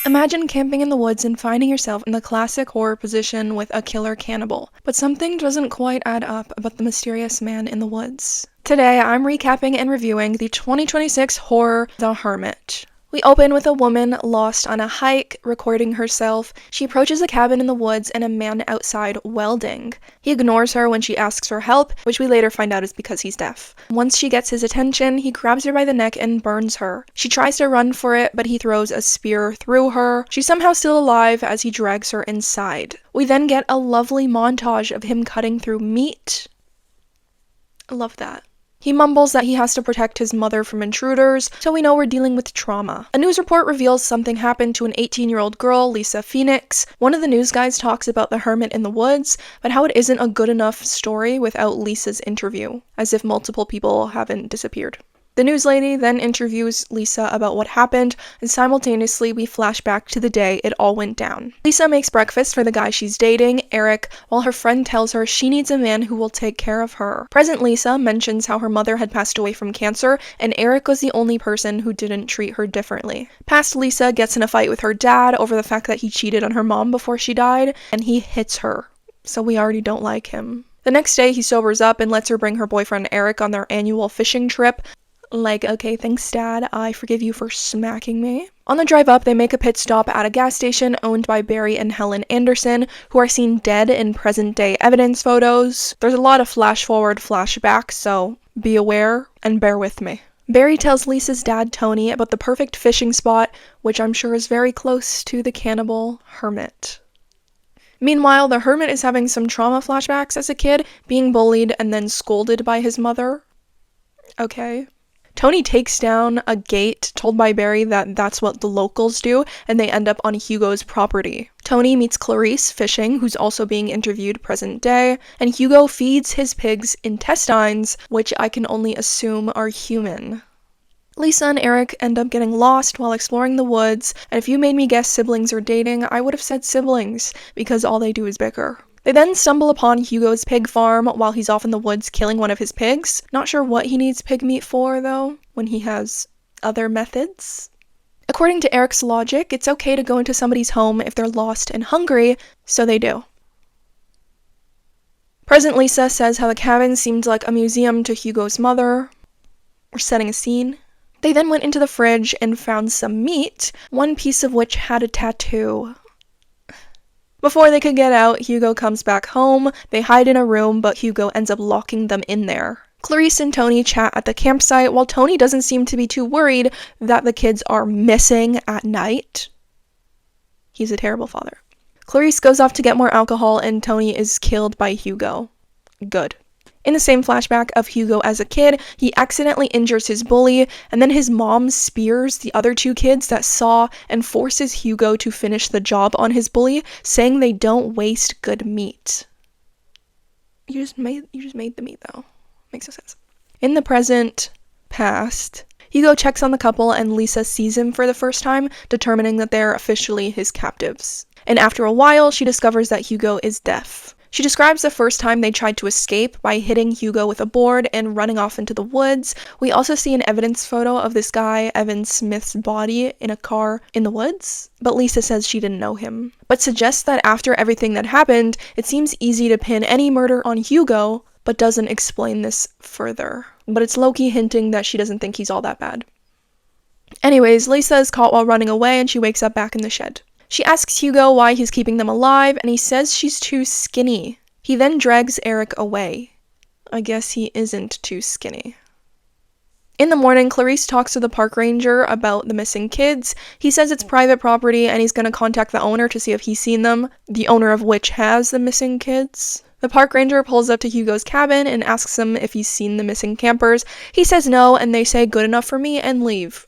Imagine camping in the woods and finding yourself in the classic horror position with a killer cannibal. But something doesn't quite add up about the mysterious man in the woods. Today, I'm recapping and reviewing the 2026 horror Th Hermit. We open with a woman lost on a hike, recording herself. She approaches a cabin in the woods and a man outside welding. He ignores her when she asks for help, which we later find out is because he's deaf. Once she gets his attention, he grabs her by the neck and burns her. She tries to run for it, but he throws a spear through her. She's somehow still alive as he drags her inside. We then get a lovely montage of him cutting through meat. I love that. He mumbles that he has to protect his mother from intruders, so we know we're dealing with trauma. A news report reveals something happened to an 18-year-old girl, Lisa Phoenix. One of the news guys talks about the hermit in the woods, but how it isn't a good enough story without Lisa's interview, as if multiple people haven't disappeared. The news lady then interviews Lisa about what happened, and simultaneously we flash back to the day it all went down. Lisa makes breakfast for the guy she's dating, Eric, while her friend tells her she needs a man who will take care of her. Present Lisa mentions how her mother had passed away from cancer, and Eric was the only person who didn't treat her differently. Past Lisa gets in a fight with her dad over the fact that he cheated on her mom before she died, and he hits her, so we already don't like him. The next day he sobers up and lets her bring her boyfriend Eric on their annual fishing trip. Like, okay, thanks Dad, I forgive you for smacking me. On the drive up, they make a pit stop at a gas station owned by Barry and Helen Anderson, who are seen dead in present-day evidence photos. There's a lot of flash-forward, flashback, so be aware and bear with me. Barry tells Lisa's dad, Tony, about the perfect fishing spot, which I'm sure is very close to the Cannibal Hermit. Meanwhile, the hermit is having some trauma flashbacks as a kid, being bullied and then scolded by his mother. Okay. Tony takes down a gate told by Barry that that's what the locals do, and they end up on Hugo's property. Tony meets Clarice fishing, who's also being interviewed present day, and Hugo feeds his pigs intestines, which I can only assume are human. Lisa and Eric end up getting lost while exploring the woods, and if you made me guess siblings are dating, I would have said siblings, because all they do is bicker. They then stumble upon Hugo's pig farm while he's off in the woods killing one of his pigs. Not sure what he needs pig meat for, though, when he has other methods. According to Eric's logic, it's okay to go into somebody's home if they're lost and hungry, so they do. Present Lisa says how the cabin seemed like a museum to Hugo's mother. We're setting a scene. They then went into the fridge and found some meat, one piece of which had a tattoo. Before they could get out, Hugo comes back home. They hide in a room, but Hugo ends up locking them in there. Clarice and Tony chat at the campsite, while Tony doesn't seem to be too worried that the kids are missing at night. He's a terrible father. Clarice goes off to get more alcohol, and Tony is killed by Hugo. Good. In the same flashback of Hugo as a kid, he accidentally injures his bully, and then his mom spears the other two kids that saw and forces Hugo to finish the job on his bully, saying they don't waste good meat. You just made the meat, though. Makes no sense. In the present past, Hugo checks on the couple and Lisa sees him for the first time, determining that they're officially his captives. And after a while, she discovers that Hugo is deaf. She describes the first time they tried to escape by hitting Hugo with a board and running off into the woods. We also see an evidence photo of this guy, Evan Smith's body, in a car in the woods, but Lisa says she didn't know him. But suggests that after everything that happened, it seems easy to pin any murder on Hugo, but doesn't explain this further. But it's low-key hinting that she doesn't think he's all that bad. Anyways, Lisa is caught while running away and she wakes up back in the shed. She asks Hugo why he's keeping them alive, and he says she's too skinny. He then drags Eric away. I guess he isn't too skinny. In the morning, Clarice talks to the park ranger about the missing kids. He says it's private property, and he's going to contact the owner to see if he's seen them, the owner of which has the missing kids. The park ranger pulls up to Hugo's cabin and asks him if he's seen the missing campers. He says no, and they say good enough for me and leave.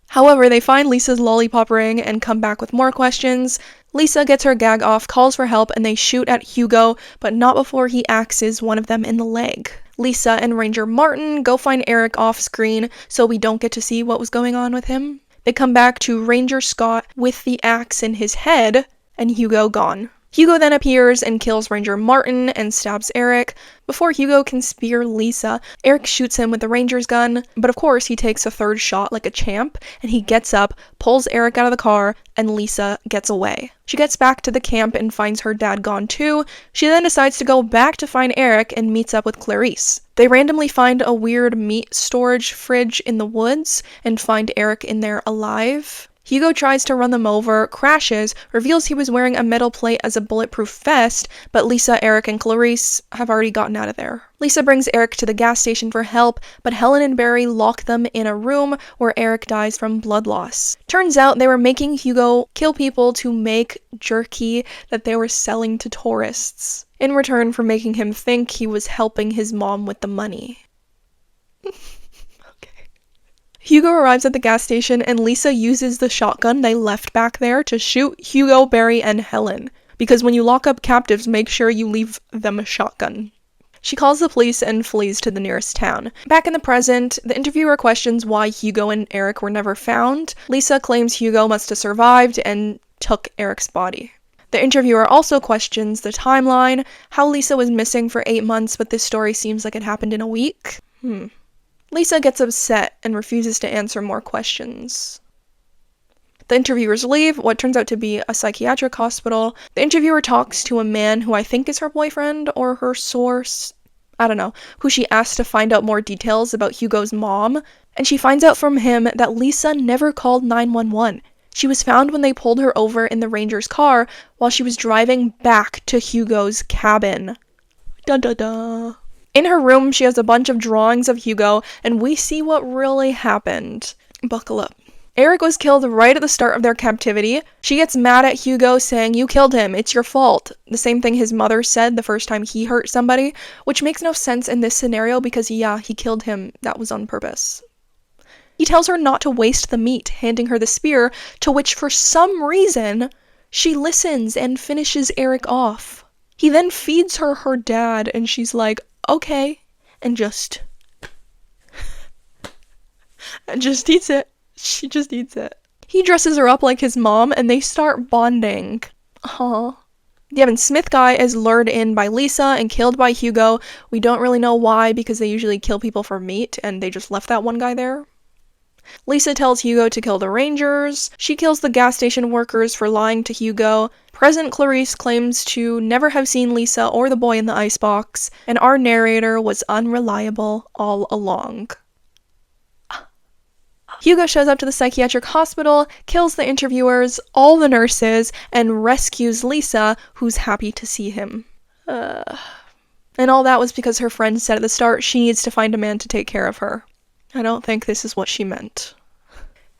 However, they find Lisa's lollipop ring and come back with more questions. Lisa gets her gag off, calls for help, and they shoot at Hugo, but not before he axes one of them in the leg. Lisa and Ranger Martin go find Eric off screen, so we don't get to see what was going on with him. They come back to Ranger Scott with the axe in his head, and Hugo gone. Hugo then appears and kills Ranger Martin and stabs Eric. Before Hugo can spear Lisa, Eric shoots him with the Ranger's gun, but of course he takes a third shot like a champ, and he gets up, pulls Eric out of the car, and Lisa gets away. She gets back to the camp and finds her dad gone too. She then decides to go back to find Eric and meets up with Clarice. They randomly find a weird meat storage fridge in the woods and find Eric in there alive. Hugo tries to run them over, crashes, reveals he was wearing a metal plate as a bulletproof vest, but Lisa, Eric, and Clarice have already gotten out of there. Lisa brings Eric to the gas station for help, but Helen and Barry lock them in a room where Eric dies from blood loss. Turns out they were making Hugo kill people to make jerky that they were selling to tourists, in return for making him think he was helping his mom with the money. Hugo arrives at the gas station and Lisa uses the shotgun they left back there to shoot Hugo, Barry, and Helen. Because when you lock up captives, make sure you leave them a shotgun. She calls the police and flees to the nearest town. Back in the present, the interviewer questions why Hugo and Eric were never found. Lisa claims Hugo must have survived and took Eric's body. The interviewer also questions the timeline, how Lisa was missing for 8 months, but this story seems like it happened in a week. Lisa gets upset and refuses to answer more questions. The interviewers leave what turns out to be a psychiatric hospital. The interviewer talks to a man who I think is her boyfriend or her source, I don't know, who she asks to find out more details about Hugo's mom, and she finds out from him that Lisa never called 911. She was found when they pulled her over in the Ranger's car while she was driving back to Hugo's cabin. Dun dun dun. In her room, she has a bunch of drawings of Hugo, and we see what really happened. Buckle up. Eric was killed right at the start of their captivity. She gets mad at Hugo, saying, "You killed him, it's your fault." The same thing his mother said the first time he hurt somebody, which makes no sense in this scenario because, yeah, he killed him. That was on purpose. He tells her not to waste the meat, handing her the spear, to which for some reason, she listens and finishes Eric off. He then feeds her her dad, and she's like, okay, and just eats it. She just eats it. He dresses her up like his mom, and they start bonding. The Evan Smith guy is lured in by Lisa and killed by Hugo. We don't really know why, because they usually kill people for meat, and they just left that one guy there. Lisa tells Hugo to kill the Rangers. She kills the gas station workers for lying to Hugo. Present Clarice claims to never have seen Lisa or the boy in the icebox, and our narrator was unreliable all along. Hugo shows up to the psychiatric hospital, kills the interviewers, all the nurses, and rescues Lisa, who's happy to see him. And all that was because her friend said at the start she needs to find a man to take care of her. I don't think this is what she meant.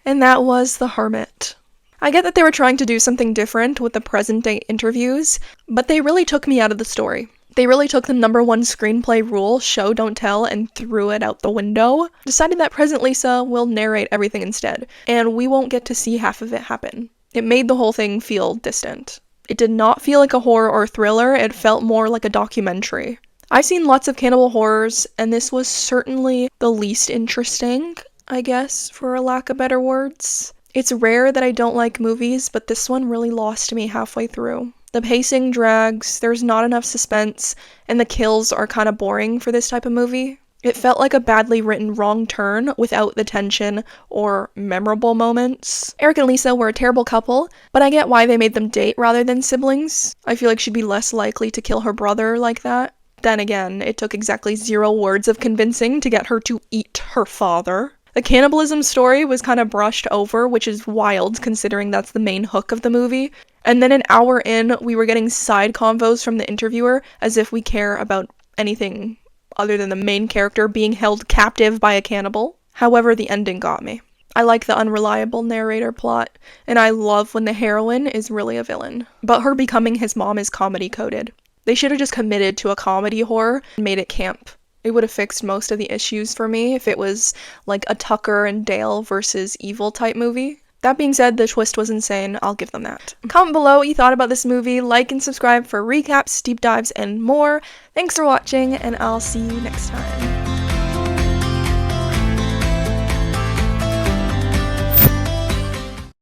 And that was Th Hermit. I get that they were trying to do something different with the present-day interviews, but they really took me out of the story. They really took the #1 screenplay rule, show, don't tell, and threw it out the window. Decided that present Lisa will narrate everything instead, and we won't get to see half of it happen. It made the whole thing feel distant. It did not feel like a horror or thriller, it felt more like a documentary. I've seen lots of cannibal horrors, and this was certainly the least interesting, I guess, for a lack of better words. It's rare that I don't like movies, but this one really lost me halfway through. The pacing drags, there's not enough suspense, and the kills are kind of boring for this type of movie. It felt like a badly written wrong turn without the tension or memorable moments. Eric and Lisa were a terrible couple, but I get why they made them date rather than siblings. I feel like she'd be less likely to kill her brother like that. Then again, it took exactly 0 words of convincing to get her to eat her father. The cannibalism story was kind of brushed over, which is wild considering that's the main hook of the movie. And then an hour in, we were getting side convos from the interviewer as if we care about anything other than the main character being held captive by a cannibal. However, the ending got me. I like the unreliable narrator plot, and I love when the heroine is really a villain. But her becoming his mom is comedy-coded. They should have just committed to a comedy horror and made it camp. It would have fixed most of the issues for me if it was like a Tucker and Dale versus Evil type movie. That being said, the twist was insane. I'll give them that. Comment below what you thought about this movie, like and subscribe for recaps, deep dives, and more. Thanks for watching, and I'll see you next time.